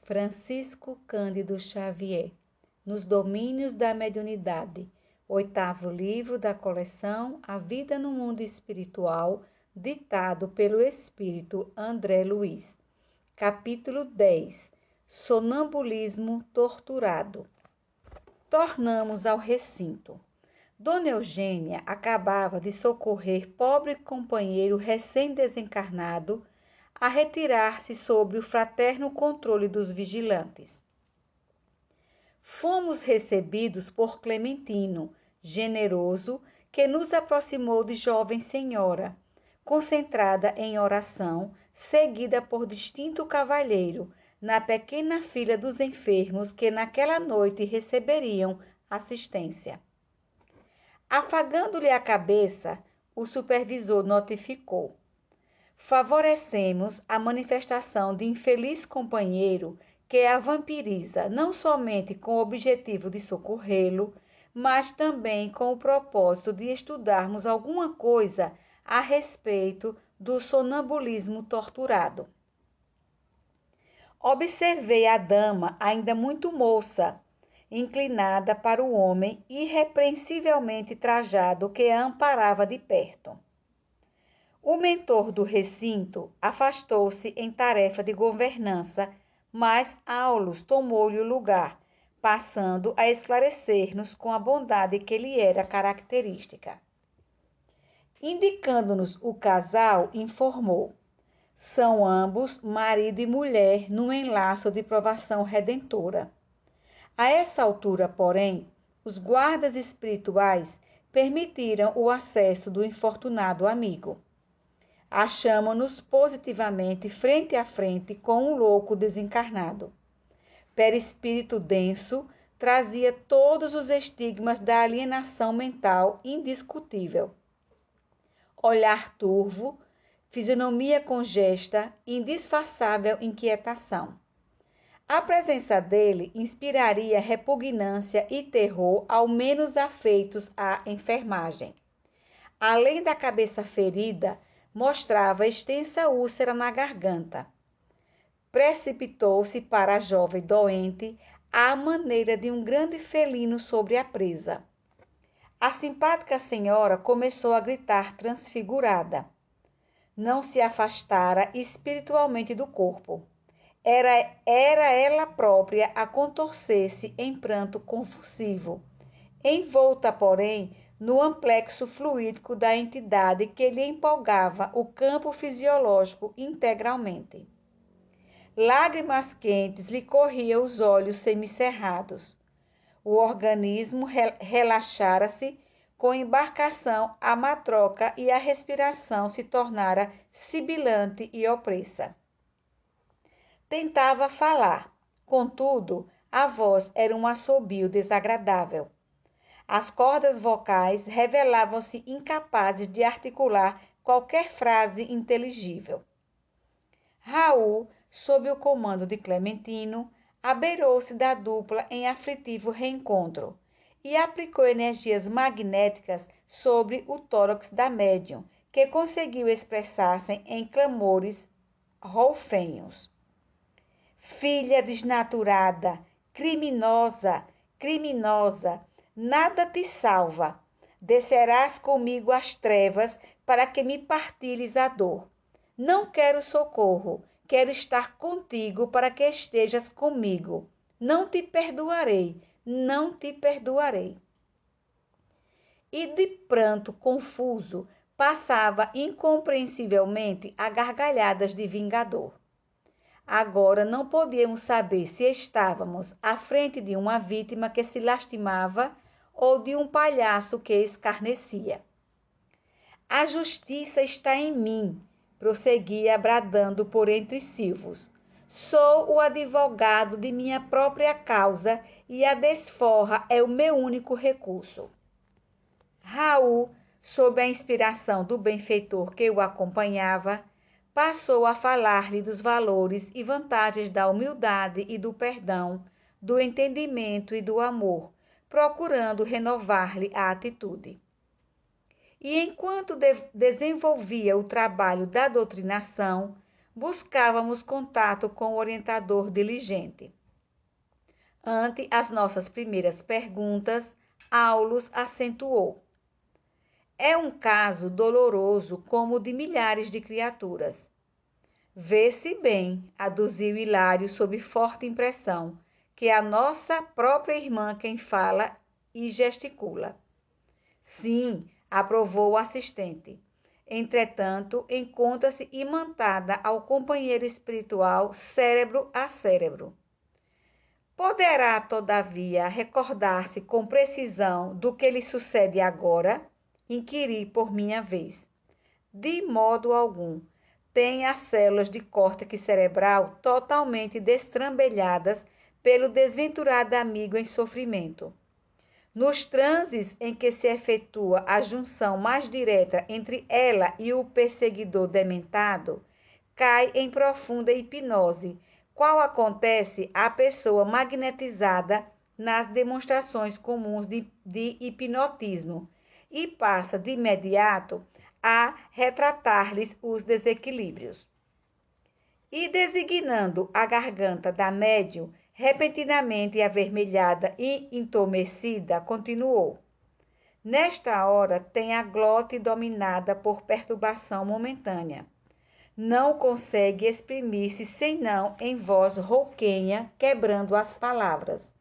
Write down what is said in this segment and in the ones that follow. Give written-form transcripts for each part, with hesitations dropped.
Francisco Cândido Xavier, Nos Domínios da Mediunidade, 8º livro da coleção A Vida no Mundo Espiritual, ditado pelo Espírito André Luiz. Capítulo 10. Sonambulismo torturado. Tornamos ao recinto. Dona Eugênia acabava de socorrer pobre companheiro recém-desencarnado a retirar-se sob o fraterno controle dos vigilantes. Fomos recebidos por Clementino, generoso, que nos aproximou de jovem senhora, concentrada em oração, seguida por distinto cavalheiro, na pequena fila dos enfermos que naquela noite receberiam assistência. Afagando-lhe a cabeça, o supervisor notificou: favorecemos a manifestação de infeliz companheiro que a vampiriza não somente com o objetivo de socorrê-lo, mas também com o propósito de estudarmos alguma coisa a respeito do sonambulismo torturado. Observei a dama ainda muito moça, inclinada para o homem irrepreensivelmente trajado que a amparava de perto. O mentor do recinto afastou-se em tarefa de governança, mas Aulus tomou-lhe o lugar, passando a esclarecer-nos com a bondade que lhe era característica. Indicando-nos o casal, informou: são ambos marido e mulher num enlaço de provação redentora. A essa altura, porém, os guardas espirituais permitiram o acesso do infortunado amigo. Achamo-nos positivamente frente a frente com um louco desencarnado. Perispírito denso, trazia todos os estigmas da alienação mental indiscutível. Olhar turvo, fisionomia congesta, indisfarçável inquietação. A presença dele inspiraria repugnância e terror ao menos afeitos à enfermagem. Além da cabeça ferida, mostrava extensa úlcera na garganta. Precipitou-se para a jovem doente à maneira de um grande felino sobre a presa. A simpática senhora começou a gritar transfigurada. Não se afastara espiritualmente do corpo. Era ela própria a contorcer-se em pranto convulsivo, envolta, porém, no amplexo fluídico da entidade que lhe empolgava o campo fisiológico integralmente. Lágrimas quentes lhe corriam os olhos semicerrados. O organismo relaxara-se com embarcação a matroca e a respiração se tornara sibilante e opressa. Tentava falar, contudo, a voz era um assobio desagradável. As cordas vocais revelavam-se incapazes de articular qualquer frase inteligível. Raul, sob o comando de Clementino, abeirou-se da dupla em aflitivo reencontro e aplicou energias magnéticas sobre o tórax da médium, que conseguiu expressar-se em clamores rolfenhos. Filha desnaturada, criminosa, nada te salva. Descerás comigo às trevas para que me partilhes a dor. Não quero socorro, quero estar contigo para que estejas comigo. Não te perdoarei, não te perdoarei. E de pranto confuso, passava incompreensivelmente a gargalhadas de vingador. Agora não podíamos saber se estávamos à frente de uma vítima que se lastimava ou de um palhaço que escarnecia. A justiça está em mim, prosseguia bradando por entre silvos. Sou o advogado de minha própria causa e a desforra é o meu único recurso. Raul, sob a inspiração do benfeitor que o acompanhava, passou a falar-lhe dos valores e vantagens da humildade e do perdão, do entendimento e do amor, procurando renovar-lhe a atitude. E enquanto desenvolvia o trabalho da doutrinação, buscávamos contato com o orientador diligente. Ante as nossas primeiras perguntas, Aulus acentuou: é um caso doloroso como o de milhares de criaturas. Vê-se bem, aduziu Hilário sob forte impressão, que é a nossa própria irmã quem fala e gesticula. Sim, aprovou o assistente. Entretanto, encontra-se imantada ao companheiro espiritual cérebro a cérebro. Poderá, todavia, recordar-se com precisão do que lhe sucede agora? Inquiri por minha vez. De modo algum. Tem as células de córtex cerebral totalmente destrambelhadas pelo desventurado amigo em sofrimento. Nos transes em que se efetua a junção mais direta entre ela e o perseguidor dementado, cai em profunda hipnose, qual acontece à pessoa magnetizada nas demonstrações comuns de hipnotismo, e passa de imediato a retratar-lhes os desequilíbrios. E designando a garganta da médium, repentinamente avermelhada e entumecida, continuou: nesta hora tem a glote dominada por perturbação momentânea. Não consegue exprimir-se senão em voz rouquenha, quebrando as palavras.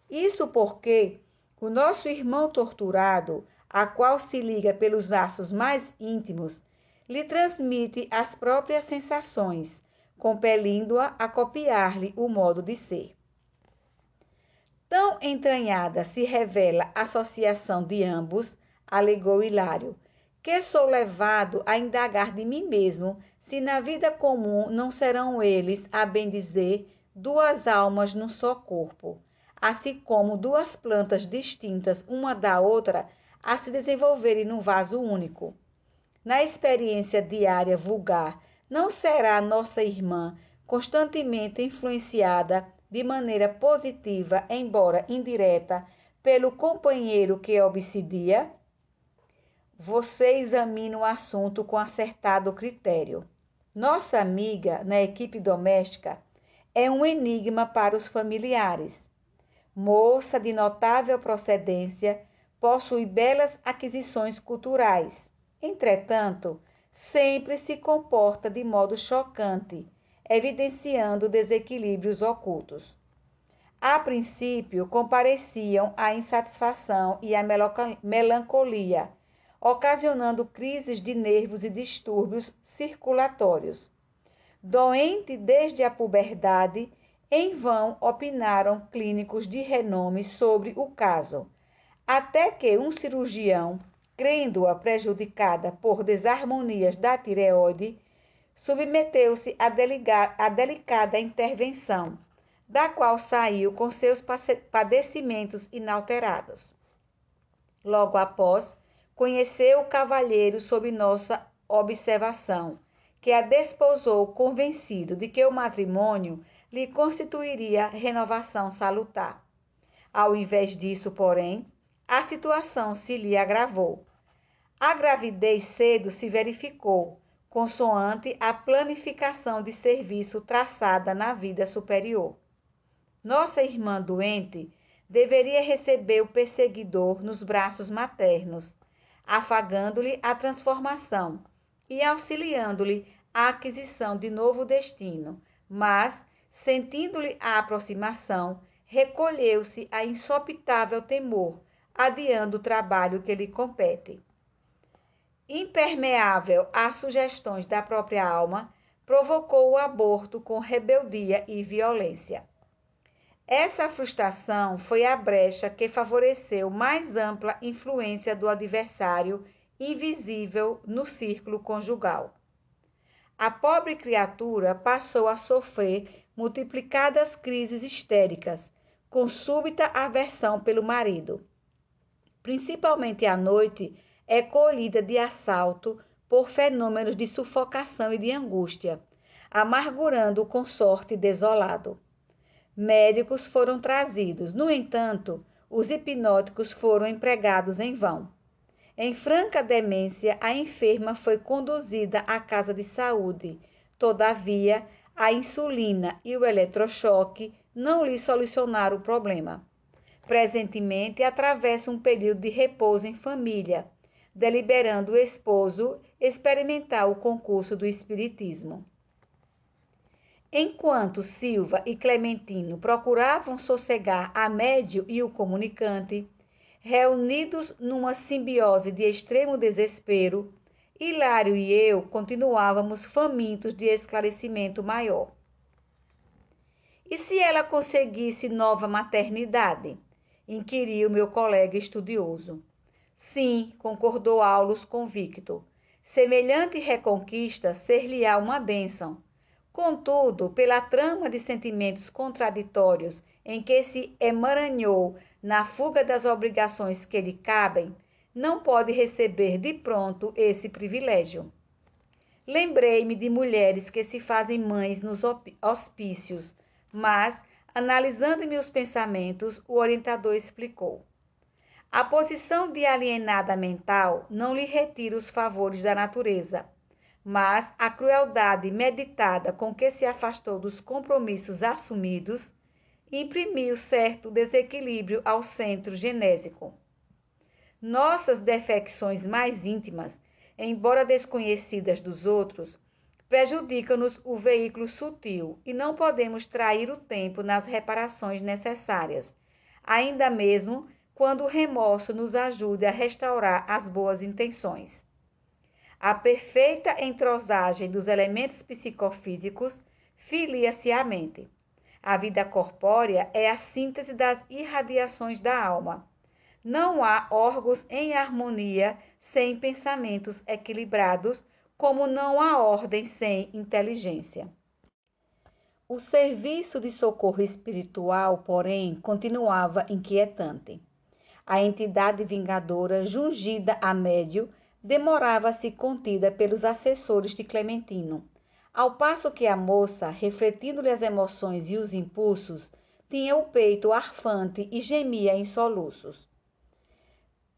Isso porque o nosso irmão torturado, a qual se liga pelos laços mais íntimos, lhe transmite as próprias sensações, compelindo-a a copiar-lhe o modo de ser. Tão entranhada se revela a associação de ambos, alegou Hilário, que sou levado a indagar de mim mesmo se na vida comum não serão eles, a bem dizer, duas almas num só corpo, assim como duas plantas distintas uma da outra a se desenvolverem num vaso único. Na experiência diária vulgar, não será nossa irmã constantemente influenciada de maneira positiva, embora indireta, pelo companheiro que obsidia? Você examina o assunto com acertado critério. Nossa amiga, na equipe doméstica, é um enigma para os familiares. Moça de notável procedência, possui belas aquisições culturais. Entretanto, sempre se comporta de modo chocante, evidenciando desequilíbrios ocultos. A princípio, compareciam a insatisfação e a melancolia, ocasionando crises de nervos e distúrbios circulatórios. Doente desde a puberdade, em vão opinaram clínicos de renome sobre o caso, até que um cirurgião, crendo-a prejudicada por desarmonias da tireoide, submeteu-se a delicada intervenção, da qual saiu com seus padecimentos inalterados. Logo após, conheceu o cavalheiro sob nossa observação, que a desposou convencido de que o matrimônio lhe constituiria renovação salutar. Ao invés disso, porém, a situação se lhe agravou. A gravidez cedo se verificou, consoante a planificação de serviço traçada na vida superior. Nossa irmã doente deveria receber o perseguidor nos braços maternos, afagando-lhe a transformação e auxiliando-lhe a aquisição de novo destino, mas, sentindo-lhe a aproximação, recolheu-se a insopitável temor, adiando o trabalho que lhe compete. Impermeável às sugestões da própria alma, provocou o aborto com rebeldia e violência. Essa frustração foi a brecha que favoreceu mais ampla influência do adversário invisível no círculo conjugal. A pobre criatura passou a sofrer multiplicadas crises histéricas, com súbita aversão pelo marido. Principalmente à noite, é colhida de assalto por fenômenos de sufocação e de angústia, amargurando o consorte desolado. Médicos foram trazidos, no entanto, os hipnóticos foram empregados em vão. Em franca demência, a enferma foi conduzida à casa de saúde, Todavia, a insulina e o eletrochoque não lhe solucionaram o problema. Presentemente, atravessa um período de repouso em família, deliberando o esposo experimentar o concurso do espiritismo. Enquanto Silva e Clementino procuravam sossegar a médio e o comunicante, reunidos numa simbiose de extremo desespero, Hilário e eu continuávamos famintos de esclarecimento maior. E se ela conseguisse nova maternidade? Inquiriu meu colega estudioso. Sim, concordou Aulus convicto. Semelhante reconquista ser-lhe-á uma bênção. Contudo, pela trama de sentimentos contraditórios em que se emaranhou na fuga das obrigações que lhe cabem, não pode receber de pronto esse privilégio. Lembrei-me de mulheres que se fazem mães nos hospícios, mas, analisando meus pensamentos, o orientador explicou. A posição de alienada mental não lhe retira os favores da natureza, mas a crueldade meditada com que se afastou dos compromissos assumidos imprimiu certo desequilíbrio ao centro genésico. Nossas defecções mais íntimas, embora desconhecidas dos outros, prejudicam-nos o veículo sutil e não podemos trair o tempo nas reparações necessárias, ainda mesmo quando o remorso nos ajude a restaurar as boas intenções. A perfeita entrosagem dos elementos psicofísicos filia-se à mente. A vida corpórea é a síntese das irradiações da alma. Não há órgãos em harmonia sem pensamentos equilibrados, como não há ordem sem inteligência. O serviço de socorro espiritual, porém, continuava inquietante. A entidade vingadora, jungida a médio, demorava-se contida pelos assessores de Clementino, ao passo que a moça, refletindo-lhe as emoções e os impulsos, tinha o peito arfante e gemia em soluços.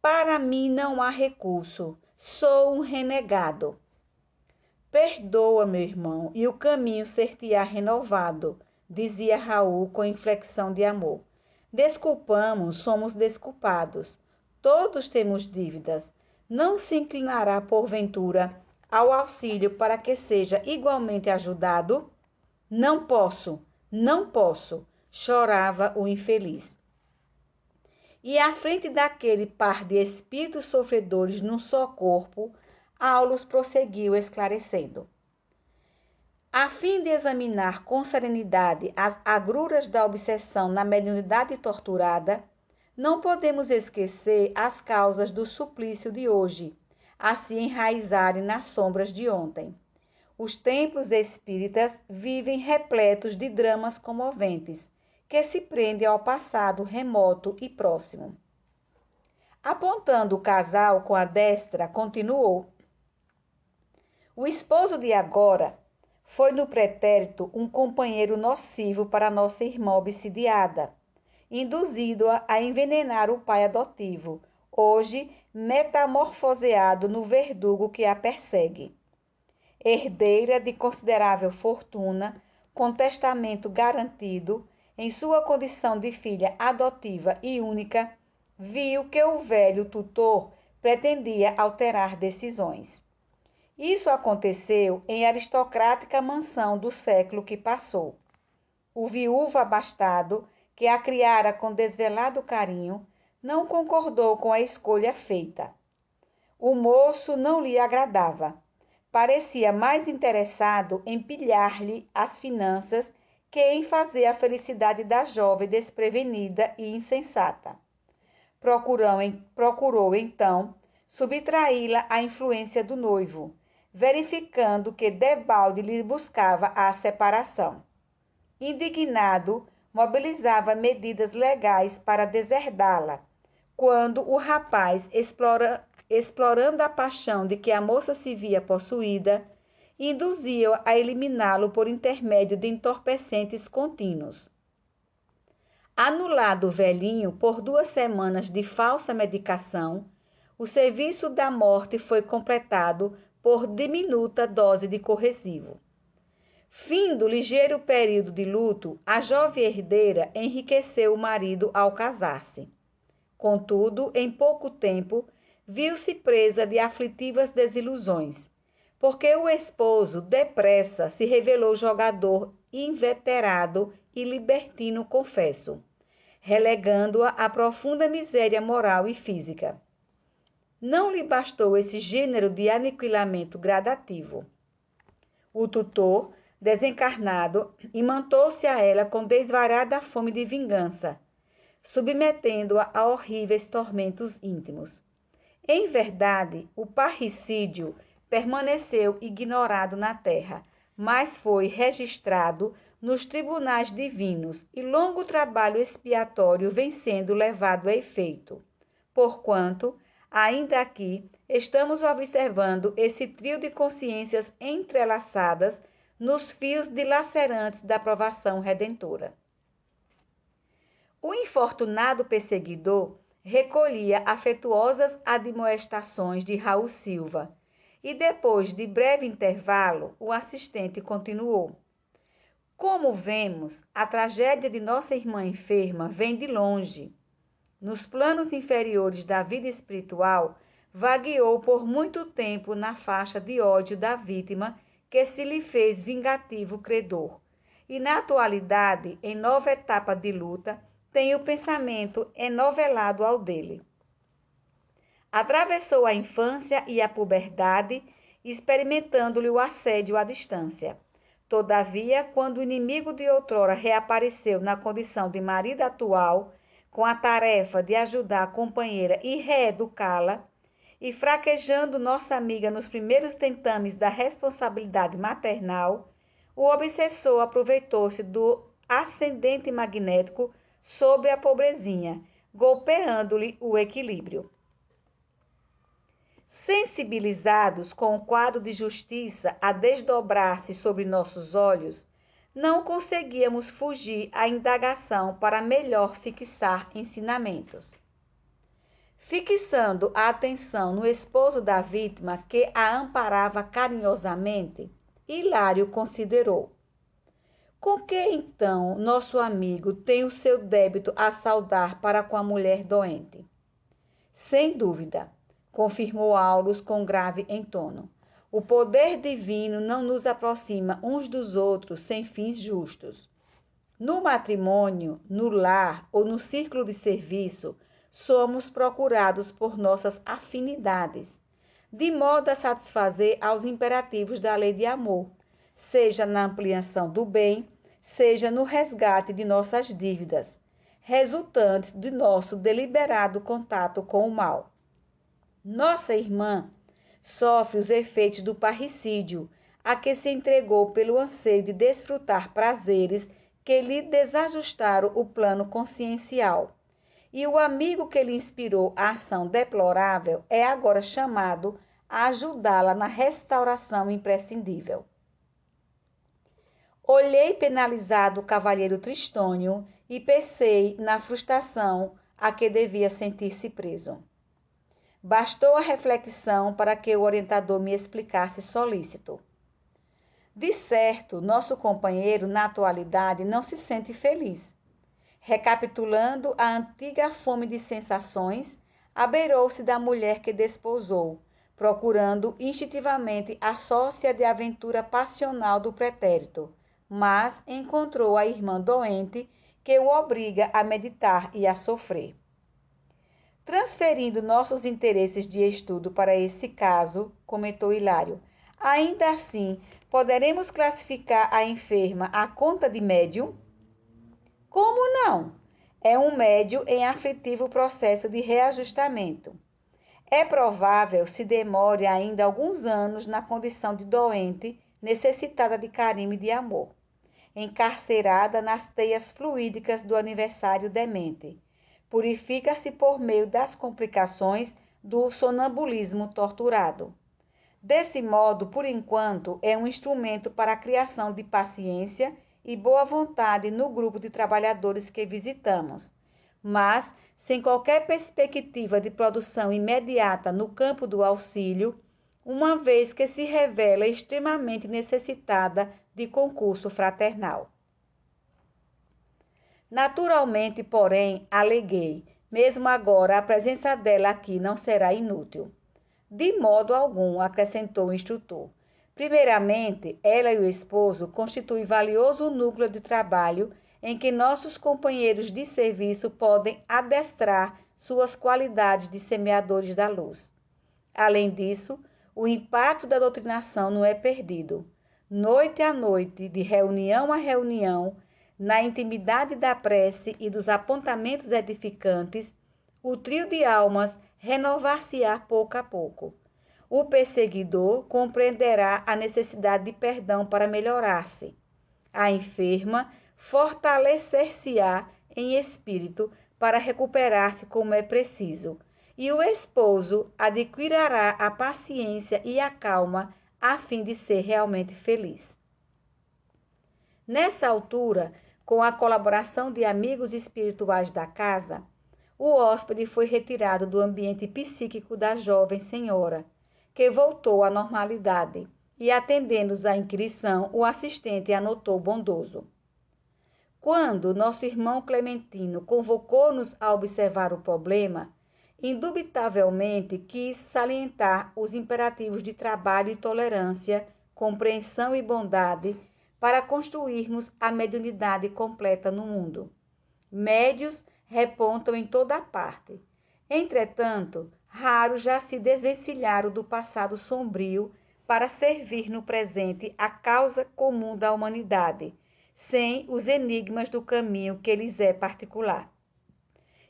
Para mim não há recurso, sou um renegado. Perdoa, meu irmão, e o caminho ser-te-á renovado, dizia Raul com inflexão de amor. Desculpamos, somos desculpados. Todos temos dívidas. Não se inclinará, porventura, ao auxílio para que seja igualmente ajudado? Não posso, chorava o infeliz. E à frente daquele par de espíritos sofredores num só corpo, Aulus prosseguiu esclarecendo. A fim de examinar com serenidade as agruras da obsessão na mediunidade torturada, não podemos esquecer as causas do suplício de hoje, a se enraizarem nas sombras de ontem. Os templos espíritas vivem repletos de dramas comoventes, que se prendem ao passado remoto e próximo. Apontando o casal com a destra, continuou. O esposo de agora foi no pretérito um companheiro nocivo para nossa irmã obsidiada, induzido-a a envenenar o pai adotivo, hoje metamorfoseado no verdugo que a persegue. Herdeira de considerável fortuna, com testamento garantido, em sua condição de filha adotiva e única, viu que o velho tutor pretendia alterar decisões. Isso aconteceu em aristocrática mansão do século que passou. O viúvo abastado, que a criara com desvelado carinho, não concordou com a escolha feita. O moço não lhe agradava. Parecia mais interessado em pilhar-lhe as finanças que em fazer a felicidade da jovem desprevenida e insensata. Procurou então subtraí-la à influência do noivo, verificando que debalde lhe buscava a separação. Indignado, mobilizava medidas legais para deserdá-la, quando o rapaz, explorando a paixão de que a moça se via possuída, induzia-o a eliminá-lo por intermédio de entorpecentes contínuos. Anulado o velhinho por 2 semanas de falsa medicação, o serviço da morte foi completado por diminuta dose de corrosivo. Fim do ligeiro período de luto, a jovem herdeira enriqueceu o marido ao casar-se. Contudo, em pouco tempo, viu-se presa de aflitivas desilusões, porque o esposo depressa se revelou jogador inveterado e libertino confesso, relegando-a à profunda miséria moral e física. Não lhe bastou esse gênero de aniquilamento gradativo. O tutor, desencarnado, imantou-se a ela com desvarada fome de vingança, submetendo-a a horríveis tormentos íntimos. Em verdade, o parricídio permaneceu ignorado na terra, mas foi registrado nos tribunais divinos e longo trabalho expiatório vem sendo levado a efeito, porquanto, ainda aqui, estamos observando esse trio de consciências entrelaçadas nos fios dilacerantes da provação redentora. O infortunado perseguidor recolhia afetuosas admoestações de Raul Silva e, depois de breve intervalo, o assistente continuou. Como vemos, a tragédia de nossa irmã enferma vem de longe. Nos planos inferiores da vida espiritual, vagueou por muito tempo na faixa de ódio da vítima que se lhe fez vingativo credor, e na atualidade, em nova etapa de luta, tem o pensamento enovelado ao dele. Atravessou a infância e a puberdade, experimentando-lhe o assédio à distância. Todavia, quando o inimigo de outrora reapareceu na condição de marido atual, com a tarefa de ajudar a companheira e reeducá-la, e fraquejando nossa amiga nos primeiros tentames da responsabilidade maternal, o obsessor aproveitou-se do ascendente magnético sobre a pobrezinha, golpeando-lhe o equilíbrio. Sensibilizados com o quadro de justiça a desdobrar-se sobre nossos olhos, não conseguíamos fugir à indagação para melhor fixar ensinamentos. Fixando a atenção no esposo da vítima que a amparava carinhosamente, Hilário considerou: com que então nosso amigo tem o seu débito a saldar para com a mulher doente? Sem dúvida, confirmou Aulus com grave entono. O poder divino não nos aproxima uns dos outros sem fins justos. No matrimônio, no lar ou no círculo de serviço, somos procurados por nossas afinidades, de modo a satisfazer aos imperativos da lei de amor, seja na ampliação do bem, seja no resgate de nossas dívidas, resultantes de nosso deliberado contato com o mal. Nossa irmã sofre os efeitos do parricídio, a que se entregou pelo anseio de desfrutar prazeres que lhe desajustaram o plano consciencial. E o amigo que lhe inspirou a ação deplorável é agora chamado a ajudá-la na restauração imprescindível. Olhei penalizado o cavalheiro Tristônio e pensei na frustração a que devia sentir-se preso. Bastou a reflexão para que o orientador me explicasse solícito. De certo, nosso companheiro, na atualidade, não se sente feliz. Recapitulando a antiga fome de sensações, abeirou-se da mulher que desposou, procurando instintivamente a sócia de aventura passional do pretérito, mas encontrou a irmã doente que o obriga a meditar e a sofrer. Transferindo nossos interesses de estudo para esse caso, comentou Hilário, ainda assim, poderemos classificar a enferma à conta de médium? Como não? É um médium em aflitivo processo de reajustamento. É provável se demore ainda alguns anos na condição de doente, necessitada de carinho e de amor, encarcerada nas teias fluídicas do aniversário demente. Purifica-se por meio das complicações do sonambulismo torturado. Desse modo, por enquanto, é um instrumento para a criação de paciência e boa vontade no grupo de trabalhadores que visitamos, mas, sem qualquer perspectiva de produção imediata no campo do auxílio, uma vez que se revela extremamente necessitada de concurso fraternal. Naturalmente, porém, aleguei, mesmo agora a presença dela aqui não será inútil. De modo algum, acrescentou o instrutor. Primeiramente, ela e o esposo constituem valioso núcleo de trabalho em que nossos companheiros de serviço podem adestrar suas qualidades de semeadores da luz. Além disso, o impacto da doutrinação não é perdido. Noite a noite, de reunião a reunião, na intimidade da prece e dos apontamentos edificantes, o trio de almas renovar-se-á pouco a pouco. O perseguidor compreenderá a necessidade de perdão para melhorar-se. A enferma fortalecer-se-á em espírito para recuperar-se como é preciso. E o esposo adquirirá a paciência e a calma a fim de ser realmente feliz. Nessa altura, com a colaboração de amigos espirituais da casa, o hóspede foi retirado do ambiente psíquico da jovem senhora, que voltou à normalidade, e atendendo-os à inquirição, o assistente anotou bondoso. Quando nosso irmão Clementino convocou-nos a observar o problema, indubitavelmente quis salientar os imperativos de trabalho e tolerância, compreensão e bondade, para construirmos a mediunidade completa no mundo. Médios repontam em toda parte. Entretanto, raros já se desvencilharam do passado sombrio para servir no presente a causa comum da humanidade, sem os enigmas do caminho que lhes é particular.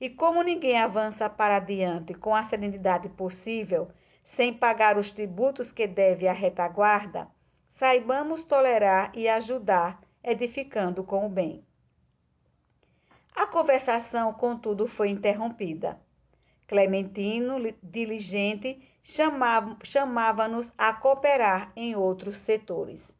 E como ninguém avança para adiante com a serenidade possível, sem pagar os tributos que deve à retaguarda, saibamos tolerar e ajudar, edificando com o bem. A conversação, contudo, foi interrompida. Clementino, diligente, chamava-nos a cooperar em outros setores.